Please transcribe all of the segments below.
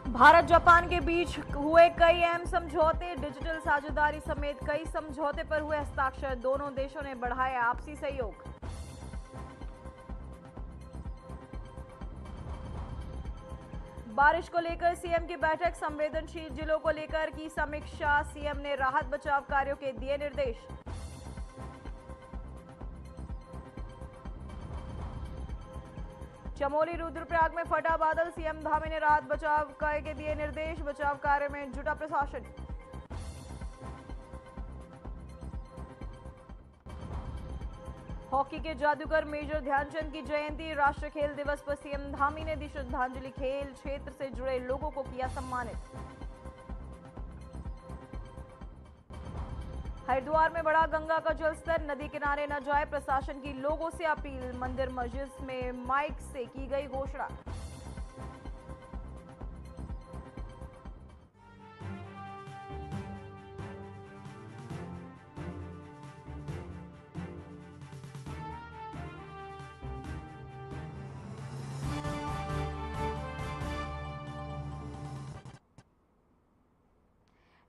Bharat Japan के बीच हुए कई अहम समझौते, डिजिटल साझेदारी समेत कई समझौते पर हुए हस्ताक्षर। दोनों देशों ने बढ़ाया आपसी सहयोग। बारिश को लेकर सीएम की बैठक, संवेदनशील जिलों को लेकर की समीक्षा। सीएम ने राहत बचाव कार्यों के दिए निर्देश। चमोली रुद्रप्रयाग में फटा बादल, सीएम धामी ने राहत बचाव कार्य के दिए निर्देश। बचाव कार्य में जुटा प्रशासन। हॉकी के जादूगर मेजर ध्यानचंद की जयंती, राष्ट्रीय खेल दिवस पर सीएम धामी ने दी श्रद्धांजलि। खेल क्षेत्र से जुड़े लोगों को किया सम्मानित। हरिद्वार में बढ़ा गंगा का जलस्तर, नदी किनारे न जाए, प्रशासन की लोगों से अपील। मंदिर मस्जिद में माइक से की गई घोषणा।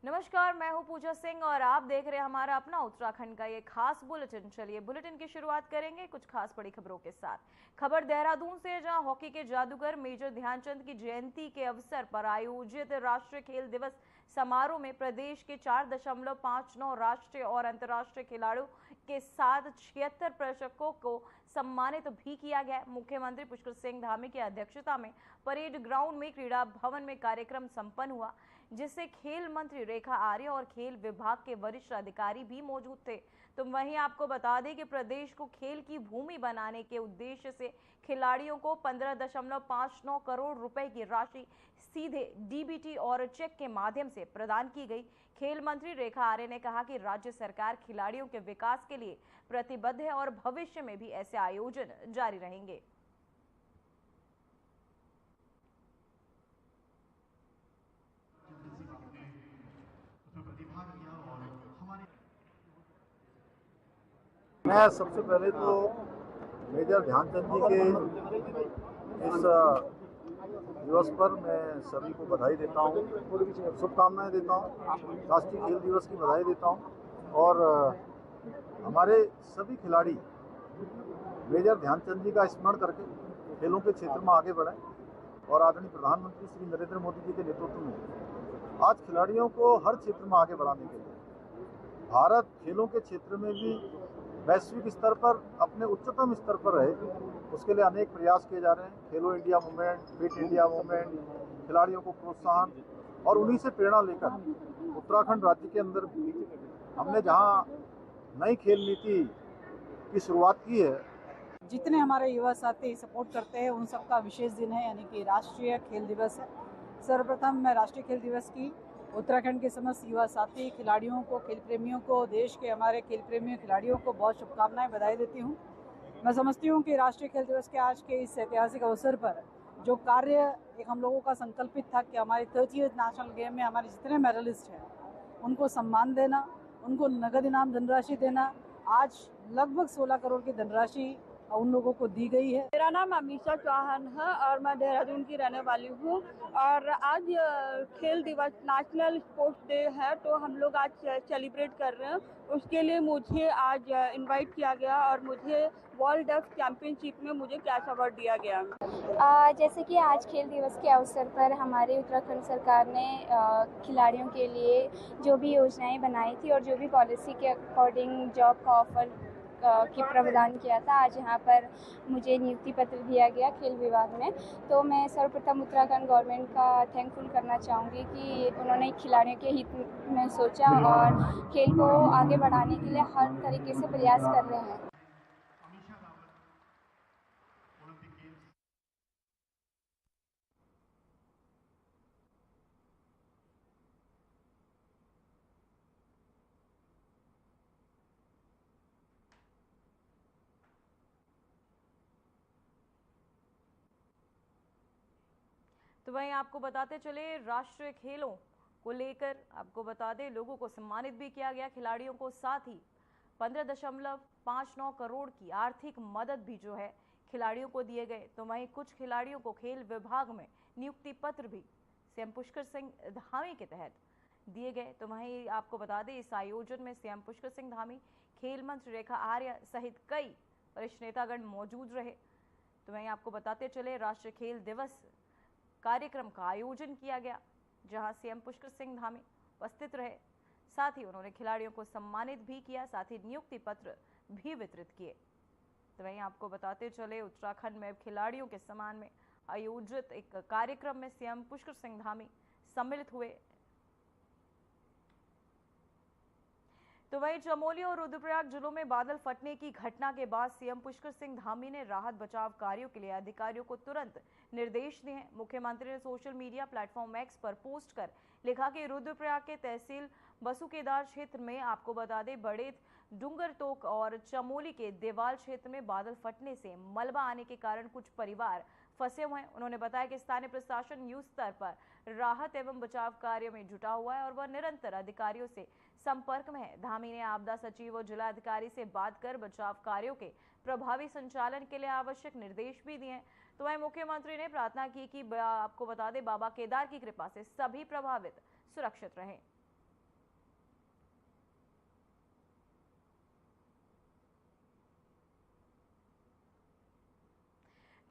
नमस्कार, मैं हूं पूजा सिंह और आप देख रहे हैं हमारा अपना उत्तराखंड का ये खास बुलेटिन। चलिए बुलेटिन की शुरुआत करेंगे कुछ खास बड़ी खबरों के साथ। खबर देहरादून से, जहां हॉकी के जादूगर मेजर ध्यानचंद की जयंती के अवसर पर आयोजित राष्ट्रीय खेल दिवस समारोह में प्रदेश के 4.59 राष्ट्रीय और अंतर्राष्ट्रीय खिलाड़ियों के साथ 76 प्रशिक्षकों को सम्मानित भी किया गया। मुख्यमंत्री पुष्कर सिंह धामी की अध्यक्षता में परेड ग्राउंड में क्रीड़ा भवन में कार्यक्रम संपन्न हुआ, जिससे खेल मंत्री रेखा आर्य और खेल विभाग के वरिष्ठ अधिकारी भी मौजूद थे। तो वहीं आपको बता दें कि प्रदेश को खेल की भूमि बनाने के उद्देश्य से खिलाड़ियों को 15.59 करोड़ रुपए की राशि सीधे डीबीटी और चेक के माध्यम से प्रदान की गई। खेल मंत्री रेखा आर्य ने कहा कि राज्य सरकार खिलाड़ियों के विकास के लिए प्रतिबद्ध है और भविष्य में भी ऐसे आयोजन जारी रहेंगे। मैं सबसे पहले तो मेजर ध्यानचंद जी के इस दिवस पर मैं सभी को बधाई देता हूँ, शुभकामनाएं देता हूँ, राष्ट्रीय खेल दिवस की बधाई देता हूँ। और हमारे सभी खिलाड़ी मेजर ध्यानचंद जी का स्मरण करके खेलों के क्षेत्र में आगे बढ़ें और आदरणीय प्रधानमंत्री श्री नरेंद्र मोदी जी के नेतृत्व में आज खिलाड़ियों को हर क्षेत्र में आगे बढ़ाने के लिए भारत खेलों के क्षेत्र में भी वैश्विक स्तर पर अपने उच्चतम स्तर पर रहे, उसके लिए अनेक प्रयास किए जा रहे हैं। खेलो India movement, fit India movement, खिलाड़ियों को प्रोत्साहन, और उन्हीं से प्रेरणा लेकर उत्तराखंड राज्य के अंदर हमने जहां नई खेल नीति की शुरुआत की है। जितने हमारे युवा साथी सपोर्ट करते हैं उन सबका विशेष दिन है, यानी कि राष्ट्रीय खेल दिवस है। सर्वप्रथम मैं राष्ट्रीय खेल दिवस की उत्तराखंड के समस्त युवा साथी, खिलाड़ियों को, खेल प्रेमियों को, देश के हमारे खेल प्रेमियों खिलाड़ियों को बहुत शुभकामनाएं, बधाई देती हूं। मैं समझती हूं कि राष्ट्रीय खेल दिवस के आज के इस ऐतिहासिक अवसर पर जो कार्य एक हम लोगों का संकल्पित था कि हमारे 30th नेशनल गेम में हमारे जितने मेडलिस्ट हैं उनको सम्मान देना, उनको नगद इनाम धनराशि देना, आज लगभग 16 करोड़ की धनराशि उन लोगों को दी गई है। मेरा नाम अमीशा चौहान है और मैं देहरादून की रहने वाली हूँ। और आज खेल दिवस नेशनल स्पोर्ट्स डे है, तो हम लोग आज सेलिब्रेट कर रहे हैं। उसके लिए मुझे आज इनवाइट किया गया और मुझे वर्ल्ड डेफ चैंपियनशिप में मुझे कैश अवार्ड दिया गया। जैसे कि आज खेल दिवस के अवसर पर हमारे उत्तराखंड सरकार ने खिलाड़ियों के लिए जो भी योजनाएं बनाई थी और जो भी पॉलिसी के अकॉर्डिंग जॉब का ऑफर की प्रावधान किया था, आज यहाँ पर मुझे नियुक्ति पत्र दिया गया खेल विभाग में। तो मैं सर्वप्रथम उत्तराखंड गवर्नमेंट का थैंकफुल करना चाहूँगी कि उन्होंने खिलाड़ियों के हित में सोचा और खेल को आगे बढ़ाने के लिए हर तरीके से प्रयास कर रहे हैं। तो वहीं आपको बताते चले, राष्ट्रीय खेलों को लेकर आपको बता दें लोगों को सम्मानित भी किया गया, खिलाड़ियों को, साथ ही 15.59 करोड़ की आर्थिक मदद भी जो है खिलाड़ियों को दिए गए। तो वहीं कुछ खिलाड़ियों को खेल विभाग में नियुक्ति पत्र भी सीएम पुष्कर सिंह धामी के तहत दिए गए। तो वहीं आपको बता दें, इस आयोजन में सीएम पुष्कर सिंह धामी, खेल मंत्री रेखा आर्या सहित कई वरिष्ठ नेतागण मौजूद रहे। तो वहीं आपको बताते चले, राष्ट्रीय खेल दिवस कार्यक्रम का आयोजन किया गया, जहां सीएम पुष्कर सिंह धामी उपस्थित रहे। साथ ही उन्होंने खिलाड़ियों को सम्मानित भी किया, साथ ही नियुक्ति पत्र भी वितरित किए। तो वहीं आपको बताते चले, उत्तराखंड में खिलाड़ियों के सम्मान में आयोजित एक कार्यक्रम में सीएम पुष्कर सिंह धामी सम्मिलित हुए। तो वहीं चमोली और रुद्रप्रयाग जिलों में बादल फटने की घटना के बाद सीएम पुष्कर सिंह धामी ने राहत बचाव कार्यों के लिए अधिकारियों को तुरंत निर्देश दिए हैं। मुख्यमंत्री ने सोशल मीडिया प्लेटफॉर्म एक्स पर पोस्ट कर लिखा कि रुद्रप्रयाग के तहसील बसुकेदार क्षेत्र में आपको बता दें, बड़े डूंगरतोक और चमोली के देवाल क्षेत्र में बादल फटने से मलबा आने के कारण कुछ परिवार फंसे हुए हैं। उन्होंने बताया कि स्थानीय प्रशासन युद्ध स्तर पर राहत एवं बचाव कार्य में जुटा हुआ है और वह निरंतर अधिकारियों से संपर्क में है। धामी ने आपदा सचिव और जिलाधिकारी से बात कर बचाव कार्यों के प्रभावी संचालन के लिए आवश्यक निर्देश भी दिए हैं। तो वहीं मुख्यमंत्री ने प्रार्थना की कि आपको बता दें, बाबा केदार की कृपा से सभी प्रभावित सुरक्षित रहें।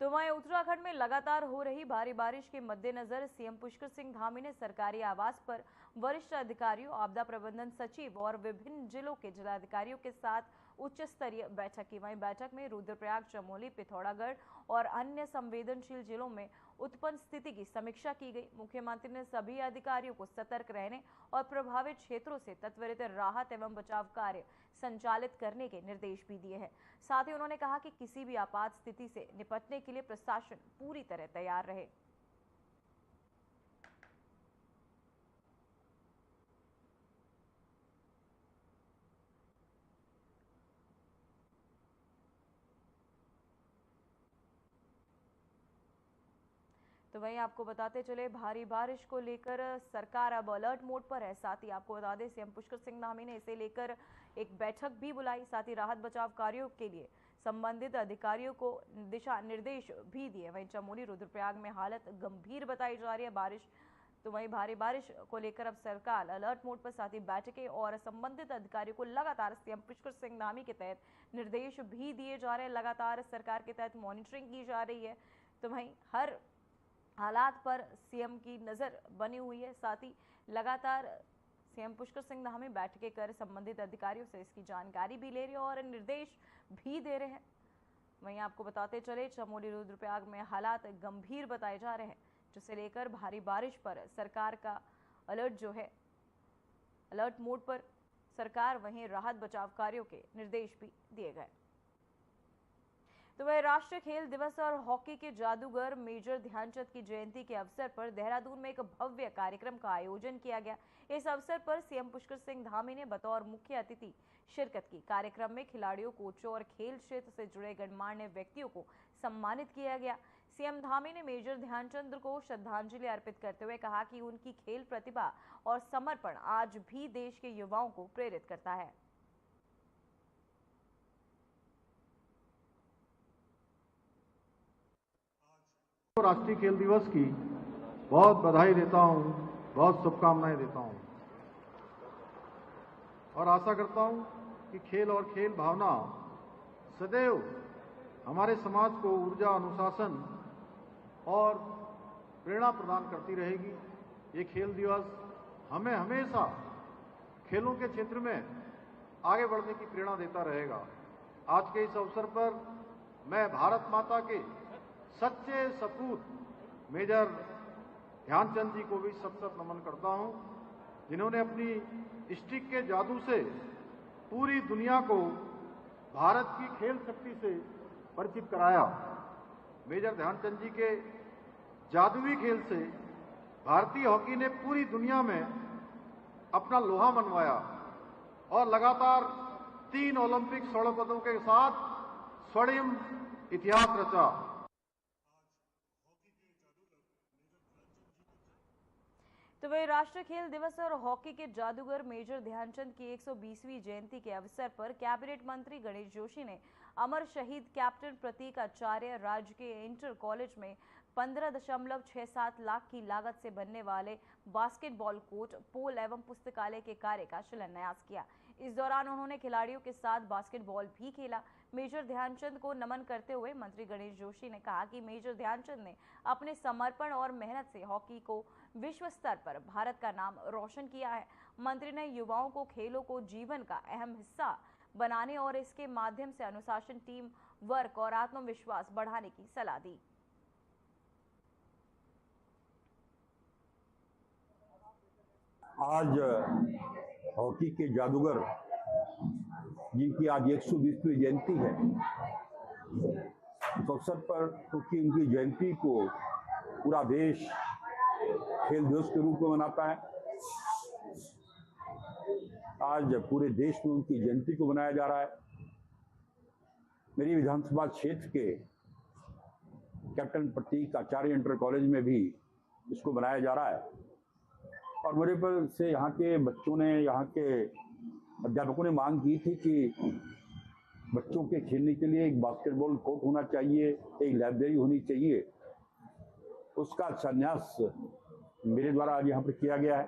तो वहीं उत्तराखंड में लगातार हो रही भारी बारिश के मद्देनजर सीएम पुष्कर सिंह धामी ने सरकारी आवास पर वरिष्ठ अधिकारियों, आपदा प्रबंधन सचिव और विभिन्न जिलों के जिलाधिकारियों के साथ उच्च स्तरीय बैठक की। वहीं बैठक में रुद्रप्रयाग, चमोली, पिथौरागढ़ और अन्य संवेदनशील जिलों में उत्पन्न स्थिति की समीक्षा की गई। मुख्यमंत्री ने सभी अधिकारियों को सतर्क रहने और प्रभावित क्षेत्रों से त्वरित राहत एवं बचाव कार्य संचालित करने के निर्देश भी दिए हैं। साथ ही उन्होंने कहा कि किसी भी आपात स्थिति से निपटने के लिए प्रशासन पूरी तरह तैयार रहे। तो वहीं आपको बताते चले, भारी बारिश को लेकर सरकार अब अलर्ट मोड पर है। साथ ही आपको बता दें, सीएम पुष्कर सिंह धामी ने इसे लेकर एक बैठक भी बुलाई। साथ ही राहत बचाव कार्यों के लिए संबंधित अधिकारियों को दिशा निर्देश भी दिए। वहीं चमोली, रुद्रप्रयाग में हालत गंभीर बताई जा रही है बारिश। तो वहीं भारी बारिश को लेकर अब सरकार अलर्ट मोड पर, साथ ही बैठकें और संबंधित अधिकारियों को लगातार सीएम पुष्कर सिंह धामी के तहत निर्देश भी दिए जा रहे हैं। लगातार सरकार के तहत मॉनिटरिंग की जा रही है। तो वहीं हर हालात पर सीएम की नजर बनी हुई है। साथ ही लगातार सीएम पुष्कर सिंह धामी बैठकें कर संबंधित अधिकारियों से इसकी जानकारी भी ले रहे हैं और निर्देश भी दे रहे हैं। वहीं आपको बताते चले, चमोली, रुद्रप्रयाग में हालात गंभीर बताए जा रहे हैं, जिसे लेकर भारी बारिश पर सरकार का अलर्ट जो है, अलर्ट मोड पर सरकार, वहीं राहत बचाव कार्यों के निर्देश भी दिए गए। तो वह राष्ट्रीय खेल दिवस और हॉकी के जादूगर मेजर ध्यानचंद की जयंती के अवसर पर देहरादून में एक भव्य कार्यक्रम का आयोजन किया गया। इस अवसर पर सीएम पुष्कर सिंह धामी ने बतौर मुख्य अतिथि शिरकत की। कार्यक्रम में खिलाड़ियों, कोचों और खेल क्षेत्र से जुड़े गणमान्य व्यक्तियों को सम्मानित किया गया। सीएम धामी ने मेजर ध्यानचंद को श्रद्धांजलि अर्पित करते हुए कहा कि उनकी खेल प्रतिभा और समर्पण आज भी देश के युवाओं को प्रेरित करता है। राष्ट्रीय खेल दिवस की बहुत बधाई देता हूं, बहुत शुभकामनाएं देता हूं और आशा करता हूं कि खेल और खेल भावना सदैव हमारे समाज को ऊर्जा, अनुशासन और प्रेरणा प्रदान करती रहेगी। ये खेल दिवस हमें हमेशा खेलों के क्षेत्र में आगे बढ़ने की प्रेरणा देता रहेगा। आज के इस अवसर पर मैं भारत माता के सच्चे सपूत मेजर ध्यानचंद जी को भी सत नमन करता हूं, जिन्होंने अपनी स्टिक के जादू से पूरी दुनिया को भारत की खेल शक्ति से परिचित कराया। मेजर ध्यानचंद जी के जादुई खेल से भारतीय हॉकी ने पूरी दुनिया में अपना लोहा मनवाया और लगातार 3 ओलंपिक स्वर्ण पदकों के साथ स्वर्णिम इतिहास रचा। तो वही राष्ट्रीय खेल दिवस और हॉकी के जादूगर मेजर ध्यानचंद की 120वीं जयंती के अवसर पर कैबिनेट मंत्री गणेश जोशी ने अमर शहीद कैप्टन प्रतीक आचार्य राजकीय इंटर कॉलेज में 15.67 लाख की लागत से बनने वाले बास्केटबॉल कोर्ट, पोल एवं पुस्तकालय के कार्य का शिलान्यास किया। इस दौरान उन्होंने खिलाड़ियों के साथ बास्केटबॉल भी खेला। मेजर ध्यानचंद को नमन करते हुए मंत्री गणेश जोशी ने कहा कि मेजर ध्यानचंद ने अपने समर्पण और मेहनत से हॉकी को विश्व स्तर पर भारत का नाम रोशन किया है। मंत्री ने युवाओं को खेलों को जीवन का अहम हिस्सा बनाने और इसके माध्यम से अनुशासन, टीम वर्क और आत्मविश्वास बढ़ाने की सलाह दी। आज हॉकी के जादूगर जिनकी आज 120वीं जयंती है, इस अवसर पर क्योंकि उनकी जयंती को पूरा देश खेल दिवस के रूप में मनाता है, आज पूरे देश में उनकी जयंती को मनाया जा रहा है। मेरी विधानसभा क्षेत्र के कैप्टन प्रतीक आचार्य इंटर कॉलेज में भी इसको मनाया जा रहा है और मेरे पर से यहाँ के बच्चों ने, यहाँ के अध्यापकों ने मांग की थी कि बच्चों के खेलने के लिए एक बास्केटबॉल कोर्ट होना चाहिए, एक लाइब्रेरी होनी चाहिए। उसका शिलान्यास मेरे द्वारा आज यहाँ पर किया गया है।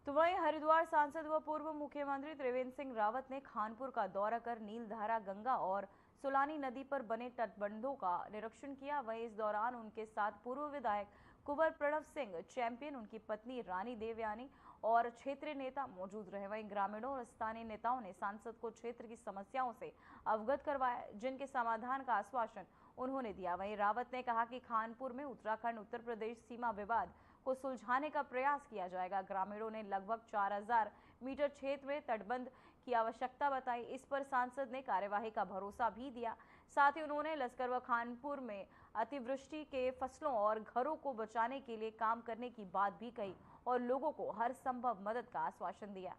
तो वहीं हरिद्वार सांसद व पूर्व मुख्यमंत्री त्रिवेंद्र सिंह रावत ने खानपुर का दौरा कर नीलधारा, गंगा और सुलानी नदी पर बने तटबंधों का निरीक्षण किया। वहीं इस दौरान उनके साथ पूर्व विधायक कुंवर प्रणव सिंह चैंपियन, उनकी पत्नी रानी देवयानी और क्षेत्रीय नेता मौजूद रहे। वहीं ग्रामीणों और स्थानीय नेताओं ने सांसद को क्षेत्र की समस्याओं से अवगत करवाया, जिनके समाधान का आश्वासन उन्होंने दिया। वहीं रावत ने कहा कि खानपुर में उत्तराखंड उत्तर प्रदेश सीमा विवाद को सुलझाने का प्रयास किया जाएगा। ग्रामीणों ने लगभग 4000 मीटर क्षेत्र में तटबंध की आवश्यकता बताई। इस पर सांसद ने कार्यवाही का भरोसा भी दिया। साथ ही उन्होंने लश्कर व खानपुर में अतिवृष्टि के फसलों और घरों को बचाने के लिए काम करने की बात भी कही और लोगों को हर संभव मदद का आश्वासन दिया।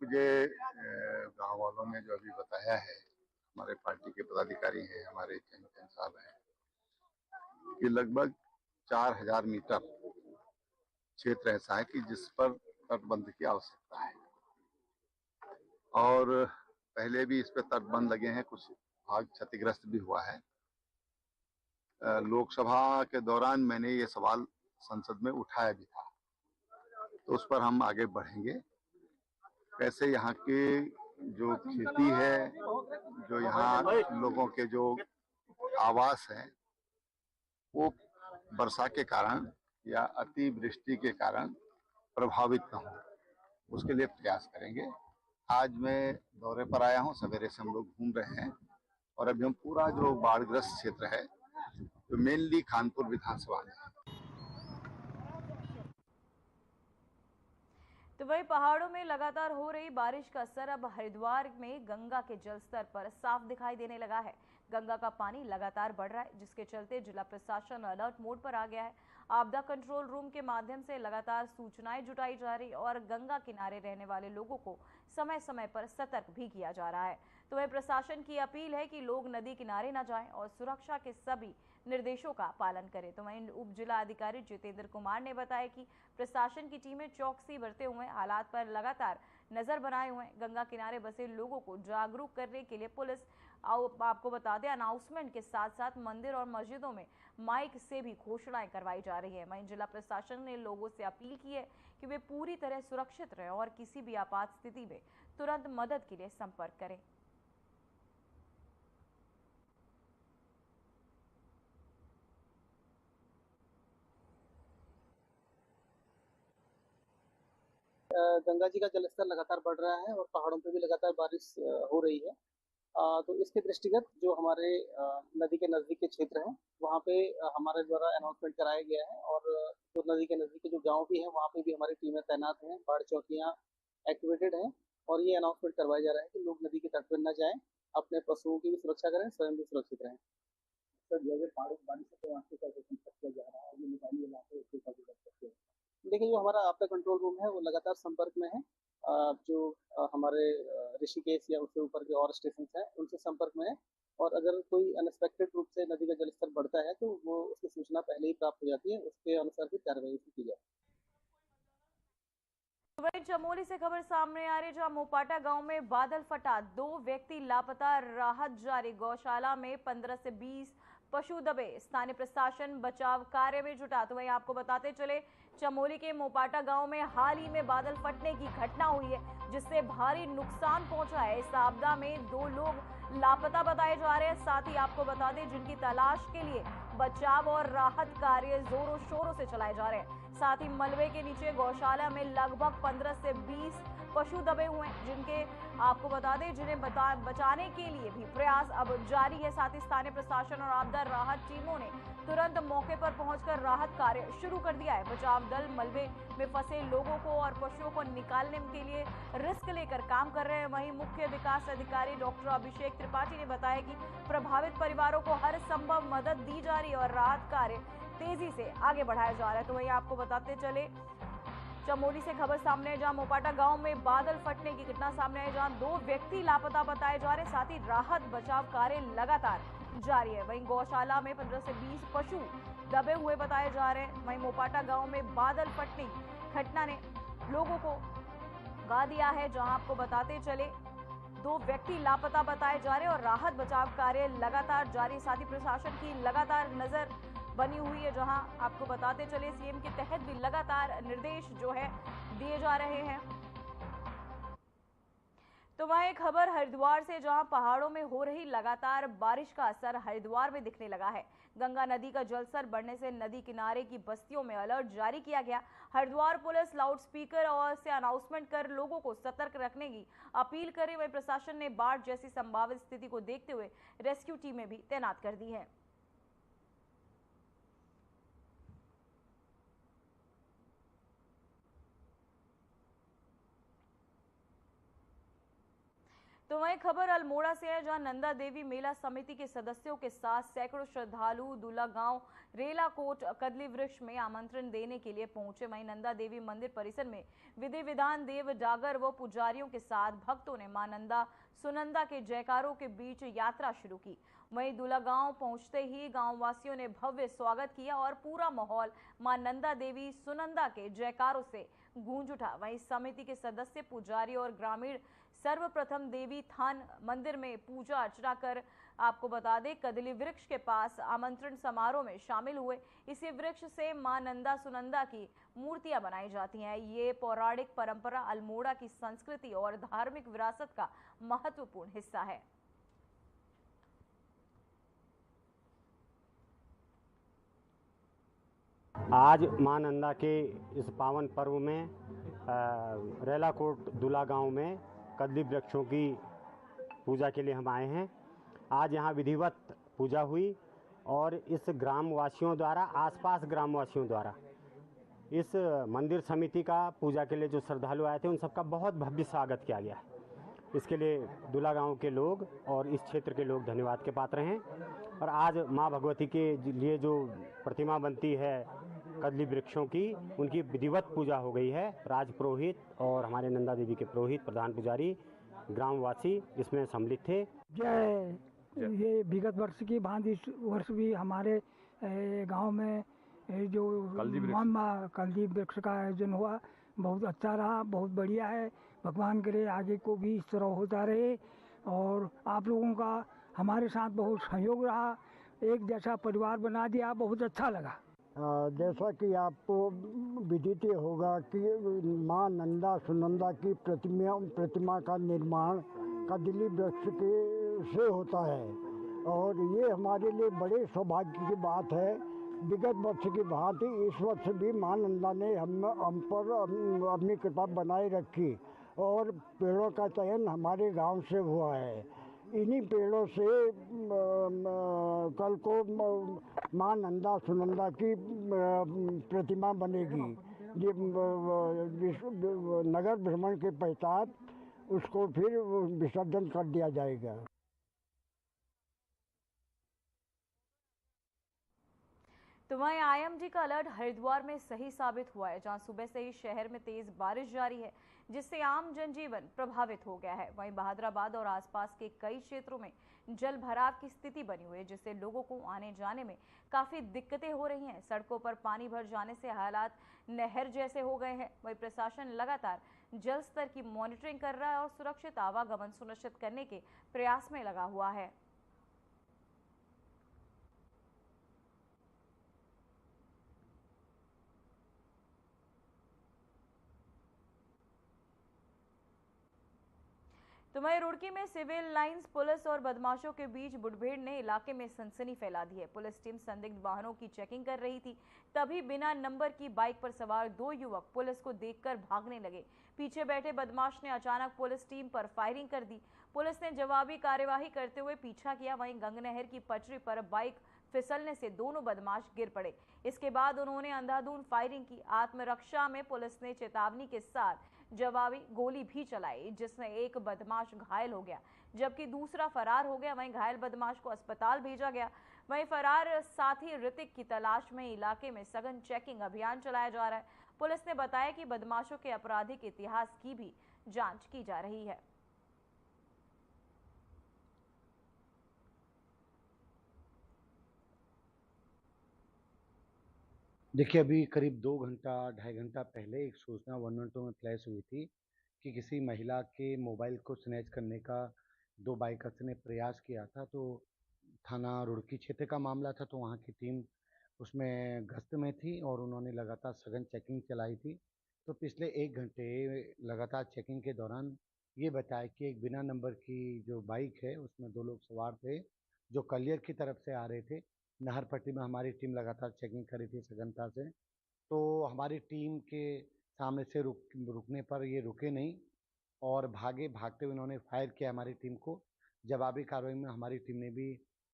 मुझे गांव वालों ने जो अभी बताया है, हमारे पार्टी के पदाधिकारी हैं, हमारे चैंपियन साहब हैं, कि लगभग 4000 मीटर क्षेत्र ऐसा है कि जिस पर तटबंध की आवश्यकता है और पहले भी इस पर तटबंध लगे हैं, कुछ भाग क्षतिग्रस्त भी हुआ है। लोकसभा के दौरान मैंने ये सवाल संसद में उठाया भी था, तो उस पर हम आगे बढ़ेंगे। कैसे यहाँ के जो खेती है, जो यहाँ लोगों के जो आवास है, वो वर्षा के कारण या अतिवृष्टि के कारण प्रभावित न हो, उसके लिए प्रयास करेंगे। आज मैं दौरे पर आया हूँ, सवेरे से हम लोग घूम रहे हैं और अभी हम पूरा जो बाढ़ग्रस्त क्षेत्र है, तो मेनली खानपुर विधानसभा में है। तो वही पहाड़ों में लगातार हो रही बारिश का असर अब हरिद्वार में गंगा के जलस्तर पर साफ दिखाई देने लगा है। गंगा का पानी लगातार बढ़ रहा है, जिसके चलते जिला प्रशासन अलर्ट मोड पर आ गया है। आपदा कंट्रोल रूम के माध्यम से लगातार सूचनाएं जुटाई जा रही और गंगा किनारे रहने वाले लोगों को समय समय पर सतर्क भी किया जा रहा है। तो वह प्रशासन की अपील है कि लोग नदी किनारे न जाएं और सुरक्षा के सभी निर्देशों का पालन करें। तो वहीं उप जिला अधिकारी जितेंद्र कुमार ने बताया कि प्रशासन की टीमें चौकसी बरते हुए हालात पर लगातार नजर बनाए हुए हैं। गंगा किनारे बसे लोगों को जागरूक करने के लिए पुलिस, आपको बता दें, अनाउंसमेंट के साथ साथ मंदिर और मस्जिदों में माइक से भी घोषणाएं करवाई जा रही है। वहीं जिला प्रशासन ने लोगों से अपील की है कि वे पूरी तरह सुरक्षित रहें और किसी भी आपात स्थिति में तुरंत मदद के लिए संपर्क करें। गंगा जी का जलस्तर लगातार बढ़ रहा है और पहाड़ों पे भी लगातार बारिश हो रही है। तो इसके दृष्टिगत जो हमारे नदी के नज़दीक के क्षेत्र हैं, वहाँ पे हमारे द्वारा अनाउंसमेंट कराया गया है और जो नदी के नज़दीक के जो गांव भी हैं, वहाँ पे भी हमारी टीमें तैनात हैं, बाढ़ चौकियाँ एक्टिवेटेड हैं और ये अनाउंसमेंट करवाया जा रहा है कि लोग नदी के तट पर न जाएं, अपने पशुओं की भी सुरक्षा करें, स्वयं भी सुरक्षित रहें। सर, जगह बारिश से वहाँ से किया जा रहा है, ये निकाली इलाके देखिए, जो हमारा आपदा कंट्रोल रूम है वो लगातार संपर्क में है जो हमारे ऋषिकेश या उससे ऊपर के और स्टेशन हैं उनसे संपर्क में है, और अगर कोई अनएक्सपेक्टेड रूप से नदी का जलस्तर बढ़ता है तो वो उसकी सूचना पहले ही प्राप्त हो जाती है, उसके अनुसार फिर कार्रवाई की जाती है। वहीं चमोली से खबर सामने आ रही, जहां मोपाटा गांव में बादल फटा, 2 व्यक्ति लापता, राहत जारी। गौशाला में 15 से 20 पशु दबे, स्थानीय प्रशासन बचाव कार्य में जुटा। तो वहीं आपको बताते चले, चमोली के मोपाटा गांव में हाल ही में बादल फटने की घटना हुई है, जिससे भारी नुकसान पहुंचा है। इस आपदा में 2 लोग लापता बताए जा रहे हैं। साथ ही आपको बता दें, जिनकी तलाश के लिए बचाव और राहत कार्य जोरों शोरों से चलाए जा रहे हैं। साथ ही मलबे के नीचे गौशाला में लगभग 15 से 20 पशु दबे हुए हैं, जिनके आपको बता दें जिन्हें बचाने के लिए भी प्रयास अब जारी है। साथ ही स्थानीय प्रशासन और आपदा राहत टीमों ने तुरंत मौके पर पहुंचकर राहत कार्य शुरू कर दिया है। बचाव दल मलबे में फंसे लोगों को और पशुओं को निकालने के लिए रिस्क लेकर काम कर रहे हैं। वहीं मुख्य विकास अधिकारी डॉक्टर अभिषेक त्रिपाठी ने बताया कि प्रभावित परिवारों को हर संभव मदद दी जा रही है और राहत कार्य तेजी से आगे बढ़ाया जा रहा है। तो वहीं आपको बताते चले, चमोली से खबर सामने है, जहां मोपाटा गांव में बादल फटने की घटना सामने आई, जहां 2 व्यक्ति लापता बताए जा रहे हैं। साथ ही राहत बचाव कार्य लगातार जारी है। वहीं गौशाला में 15 से 20 पशु दबे हुए बताए जा रहे हैं। वहीं मोपाटा गांव में बादल फटने की घटना ने लोगों को गा दिया है, जहां आपको बताते चले 2 व्यक्ति लापता बताए जा रहे हैं और राहत बचाव कार्य लगातार जारी। साथ ही प्रशासन की लगातार नजर बनी हुई है, जहां आपको बताते चले सीएम के तहत भी लगातार निर्देश जो है दिए जा रहे हैं। तो वहाँ एक खबर हरिद्वार से, जहां पहाड़ों में हो रही लगातार बारिश का असर हरिद्वार में दिखने लगा है। गंगा नदी का जलस्तर बढ़ने से नदी किनारे की बस्तियों में अलर्ट जारी किया गया। हरिद्वार पुलिस लाउडस्पीकर और से अनाउंसमेंट कर लोगों को सतर्क रखने की अपील करे। वहीं प्रशासन ने बाढ़ जैसी संभावित स्थिति को देखते हुए रेस्क्यू टीमें भी तैनात कर दी है। तो वहीं खबर अल्मोड़ा से है, जहां नंदा देवी मेला समिति के सदस्यों के साथ सैकड़ों श्रद्धालु दूला गांव रेलाकोट कदली वृक्ष में आमंत्रण देने के लिए पहुंचे। वहीं नंदा देवी मंदिर परिसर में विधि विधान देव डागर व पुजारियों के साथ भक्तों ने मां नंदा सुनंदा के जयकारों के बीच यात्रा शुरू की। वहीं दूला गांव पहुंचते ही गांव वासियों ने भव्य स्वागत किया और पूरा माहौल मां नंदा देवी सुनंदा के जयकारों से गूंज उठा। वहीं समिति के सदस्य, पुजारी और ग्रामीण सर्वप्रथम देवी थान मंदिर में पूजा अर्चना कर आपको बता दें कदली वृक्ष के पास आमंत्रण समारोह में शामिल हुए। इसी वृक्ष से मां नंदा सुनंदा की मूर्तियां बनाई जाती हैं। ये पौराणिक परंपरा अल्मोड़ा की संस्कृति और धार्मिक विरासत का महत्वपूर्ण हिस्सा है। आज मां नंदा के इस पावन पर्व में रेलाकोट दूला गांव में कदली वृक्षों की पूजा के लिए हम आए हैं। आज यहाँ विधिवत पूजा हुई और इस ग्रामवासियों द्वारा, आसपास ग्रामवासियों द्वारा इस मंदिर समिति का पूजा के लिए जो श्रद्धालु आए थे उन सबका बहुत भव्य स्वागत किया गया। इसके लिए दूला गांव के लोग और इस क्षेत्र के लोग धन्यवाद के पात्र हैं। और आज माँ भगवती के लिए जो प्रतिमा बनती है कदली वृक्षों की, उनकी विधिवत पूजा हो गई है। राज पुरोहित और हमारे नंदा देवी के पुरोहित, प्रधान पुजारी, ग्रामवासी इसमें सम्मिलित थे। जय। ये विगत वर्ष की भांति इस वर्ष भी हमारे गांव में जो कल्दी वृक्ष का आयोजन हुआ, बहुत अच्छा रहा, बहुत बढ़िया है। भगवान करे आगे को भी इस तरह होता रहे। और आप लोगों का हमारे साथ बहुत सहयोग रहा, एक जैसा परिवार बना दिया, बहुत अच्छा लगा। जैसा कि आपको विदित होगा कि मां नंदा सुनंदा की प्रतिमा का निर्माण कदली वृक्ष के से होता है और ये हमारे लिए बड़े सौभाग्य की बात है। विगत वर्ष की भांति इस वर्ष भी मां नंदा ने हम पर अपनी कृपा बनाए रखी और पेड़ों का चयन हमारे गांव से हुआ है। इन्हीं पेड़ों से कल को मां नंदा सुनंदा की प्रतिमा बनेगी। ये नगर भ्रमण के पश्चात उसको फिर विसर्जन कर दिया जाएगा। तो वहीं आईएमडी का अलर्ट हरिद्वार में सही साबित हुआ है, जहां सुबह से ही शहर में तेज बारिश जारी है, जिससे आम जनजीवन प्रभावित हो गया है। वहीं बहादुराबाद और आसपास के कई क्षेत्रों में जल भराव की स्थिति बनी हुई है, जिससे लोगों को आने जाने में काफी दिक्कतें हो रही हैं। सड़कों पर पानी भर जाने से हालात नहर जैसे हो गए हैं। वहीं प्रशासन लगातार जल स्तर की मॉनिटरिंग कर रहा है और सुरक्षित आवागमन सुनिश्चित करने के प्रयास में लगा हुआ है। तो वहीं रुड़की में सिविल लाइंस पुलिस और बदमाशों के बीच मुठभेड़ ने इलाके में सनसनी फैला दी है। पुलिस टीम संदिग्ध वाहनों की चेकिंग कर रही थी, तभी बिना नंबर की बाइक पर सवार 2 युवक पुलिस को देखकर भागने लगे। पीछे बैठे बदमाश ने अचानक पुलिस टीम पर फायरिंग कर दी। पुलिस ने जवाबी कार्यवाही करते हुए पीछा किया। वहीं गंगनहर की पटरी पर बाइक फिसलने से दोनों बदमाश गिर पड़े। इसके बाद उन्होंने अंधाधुंध फायरिंग की। आत्मरक्षा में पुलिस ने चेतावनी के साथ जवाबी गोली भी चलाई, जिसमें एक बदमाश घायल हो गया जबकि दूसरा फरार हो गया। वहीं घायल बदमाश को अस्पताल भेजा गया। वहीं फरार साथी ऋतिक की तलाश में इलाके में सघन चेकिंग अभियान चलाया जा रहा है। पुलिस ने बताया कि बदमाशों के आपराधिक इतिहास की भी जांच की जा रही है। देखिए, अभी करीब 2 घंटा, ढाई घंटा पहले एक सूचना 112 में फ्लैश हुई थी कि किसी महिला के मोबाइल को स्नैच करने का 2 बाइकर्स ने प्रयास किया था। तो थाना रुड़की क्षेत्र का मामला था, तो वहाँ की टीम उसमें गश्त में थी और उन्होंने लगातार सघन चेकिंग चलाई थी। तो पिछले 1 घंटे लगातार चेकिंग के दौरान ये बताया कि एक बिना नंबर की जो बाइक है, उसमें 2 लोग सवार थे, जो कलियर की तरफ से आ रहे थे। नाहर पट्टी में हमारी टीम लगातार चेकिंग कर रही थी सघनता से। तो हमारी टीम के सामने से रुकने पर ये रुके नहीं और भागते हुए उन्होंने फायर किया हमारी टीम को। जवाबी कार्रवाई में हमारी टीम ने भी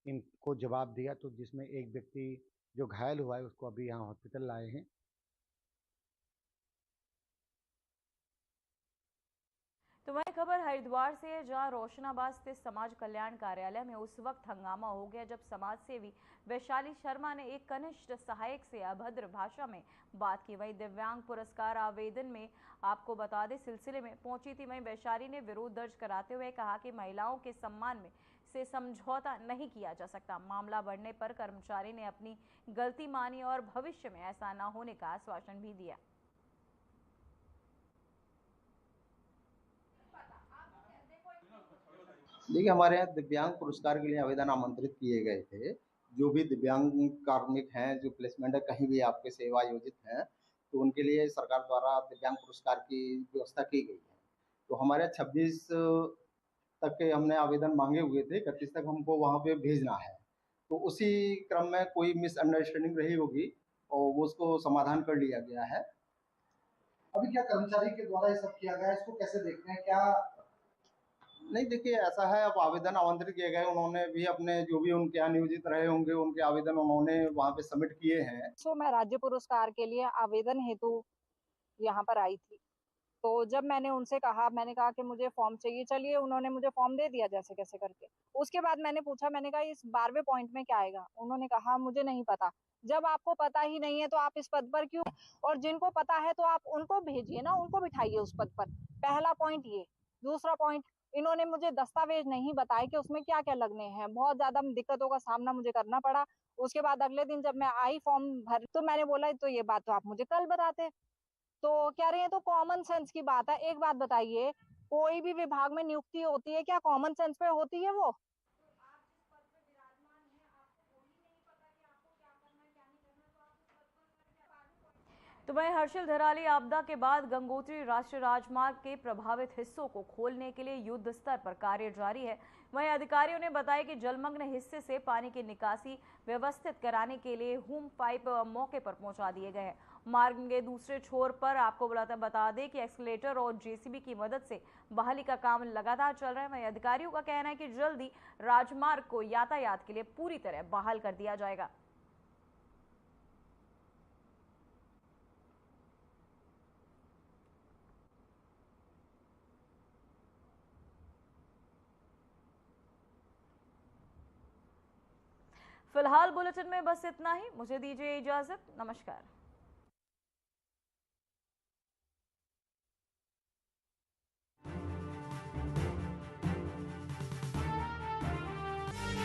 इनको जवाब दिया, तो जिसमें एक व्यक्ति जो घायल हुआ है उसको अभी यहाँ हॉस्पिटल लाए हैं। तो वही खबर हरिद्वार से है, जहां रोशनाबाद स्थित समाज कल्याण कार्यालय में उस वक्त हंगामा हो गया जब समाज सेवी वैशाली शर्मा ने एक कनिष्ठ सहायक से अभद्र भाषा में बात की। वही दिव्यांग पुरस्कार आवेदन में आपको बता दें सिलसिले में पहुंची थी। वहीं वैशाली ने विरोध दर्ज कराते हुए कहा कि महिलाओं के सम्मान में से समझौता नहीं किया जा सकता। मामला बढ़ने पर कर्मचारी ने अपनी गलती मानी और भविष्य में ऐसा न होने का आश्वासन भी दिया। देखिए, हमारे यहाँ दिव्यांग पुरस्कार के लिए आवेदन आमंत्रित किए गए थे। जो भी दिव्यांग कार्मिक हैं, जो प्लेसमेंट है कहीं भी आपके सेवा योजित हैं, तो उनके लिए सरकार द्वारा दिव्यांग पुरस्कार की व्यवस्था की गई है। तो हमारे 26 तक के हमने आवेदन मांगे हुए थे, 31 तक हमको वहाँ पे भेजना है। तो उसी क्रम में कोई मिसअंडरस्टैंडिंग रही होगी और वो उसको समाधान कर लिया गया है। अभी क्या कर्मचारी के द्वारा ये सब किया गया है, इसको कैसे देखते हैं? क्या नहीं, देखिए ऐसा है, अब आवेदन आमंत्रित किए गए, उन्होंने भी अपने जो भी उनके यहाँ नियोजित रहे होंगे उनके आवेदन उन्होंने वहाँ पे सबमिट किए हैं। मैं राज्य पुरस्कार के लिए आवेदन हेतु यहाँ पर आई थी। तो जब मैंने उनसे कहा, मैंने कहा कि मुझे फॉर्म चाहिए, चलिए उन्होंने मुझे फॉर्म दे दिया जैसे कैसे करके। उसके बाद मैंने पूछा, मैंने कहा इस 12वें पॉइंट में क्या आएगा? उन्होंने कहा मुझे नहीं पता। जब आपको पता ही नहीं है तो आप इस पद पर क्यों? और जिनको पता है तो आप उनको भेजिए ना, उनको बिठाइए उस पद पर। पहला पॉइंट ये। दूसरा पॉइंट, इन्होंने मुझे दस्तावेज नहीं बताए कि उसमें क्या क्या लगने हैं। बहुत ज्यादा दिक्कतों का सामना मुझे करना पड़ा। उसके बाद अगले दिन जब मैं आई फॉर्म भर, तो मैंने बोला तो ये बात तो आप मुझे कल बताते। तो कह रहे हैं तो कॉमन सेंस की बात है। एक बात बताइए, कोई भी विभाग में नियुक्ति होती है, क्या कॉमन सेंस पे होती है वो? तो वहीं हर्षिल धराली आपदा के बाद गंगोत्री राष्ट्रीय राजमार्ग के प्रभावित हिस्सों को खोलने के लिए युद्ध स्तर पर कार्य जारी है। वहीं अधिकारियों ने बताया कि जलमग्न हिस्से से पानी की निकासी व्यवस्थित कराने के लिए हुम पाइप मौके पर पहुंचा दिए गए हैं। मार्ग के दूसरे छोर पर आपको बता दें कि एक्सकलेटर और जेसीबी की मदद से बहाली का काम लगातार चल रहा है। वहीं अधिकारियों का कहना है कि जल्दी राजमार्ग को यातायात के लिए पूरी तरह बहाल कर दिया जाएगा। फिलहाल बुलेटिन में बस इतना ही। मुझे दीजिए इजाजत। नमस्कार।